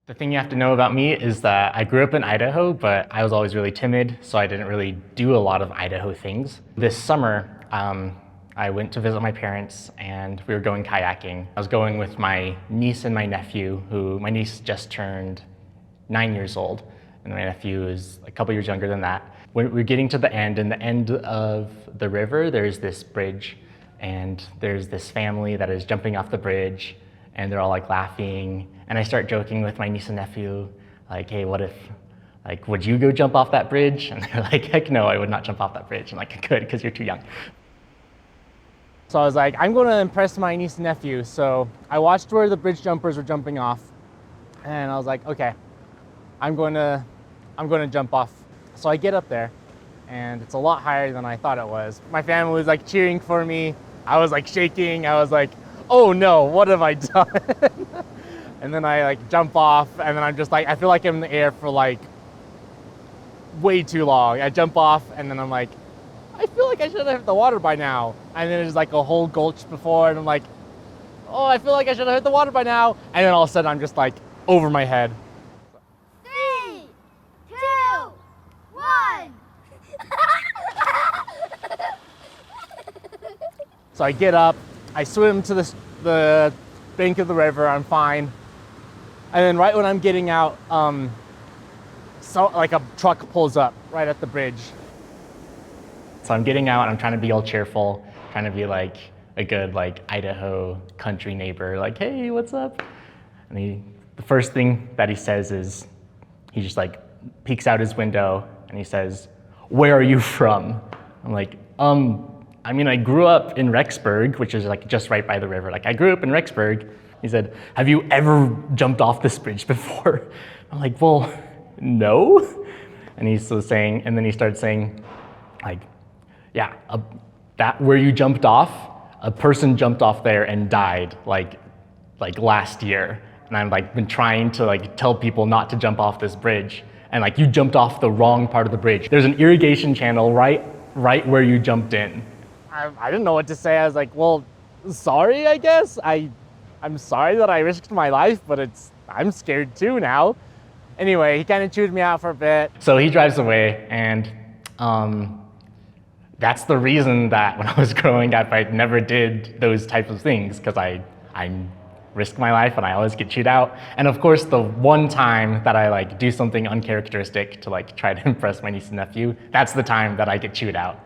The thing you have to know about me is that I grew up in Idaho, but I was always really timid, so I didn't really do a lot of Idaho things. This summer, I went to visit my parents and we were going kayaking. I was going with my niece and my nephew, who my niece just turned 9 years old, and my nephew is a couple years younger than that. When we're getting to the end, in the end of the river, there's this bridge, and there's this family that is jumping off the bridge, and they're all like laughing. And I start joking with my niece and nephew, like, hey, what if, like, would you go jump off that bridge? And they're like, heck no, I would not jump off that bridge. I'm like, good, because you're too young. So I was like, I'm going to impress my niece and nephew. So I watched where the bridge jumpers were jumping off, and I was like, okay, I'm going to jump off. So I get up there, and it's a lot higher than I thought it was. My family was like cheering for me. I was like shaking. I was like, oh no, what have I done? And then I like jump off, and then I'm just like, I feel like I'm in the air for like way too long. I jump off, and then I'm like, I feel like I should have hit the water by now. And then there's like a whole gulch before, and I'm like, oh, I feel like I should have hit the water by now. And then all of a sudden I'm just like over my head. 3, 2, 1. So I get up, I swim to the bank of the river, I'm fine. And then right when I'm getting out, so like a truck pulls up right at the bridge. So I'm getting out, I'm trying to be all cheerful, trying to be like a good like Idaho country neighbor, like, hey, what's up? And the first thing that he says is, he just like peeks out his window and he says, where are you from? I'm like, I mean, I grew up in Rexburg, which is like just right by the river. Like, I grew up in Rexburg. He said, have you ever jumped off this bridge before? I'm like, well, no. And he's still saying, and then he started saying, like, yeah, that where you jumped off, a person jumped off there and died like last year. And I'm like been trying to like tell people not to jump off this bridge. And like, you jumped off the wrong part of the bridge. There's an irrigation channel right where you jumped in. I didn't know what to say. I was like, well, sorry, I guess. I'm sorry that I risked my life, but I'm scared too now. Anyway, he kind of chewed me out for a bit. So he drives away, and that's the reason that when I was growing up, I never did those types of things, because I risk my life and I always get chewed out. And of course, the one time that I like do something uncharacteristic to like try to impress my niece and nephew, that's the time that I get chewed out.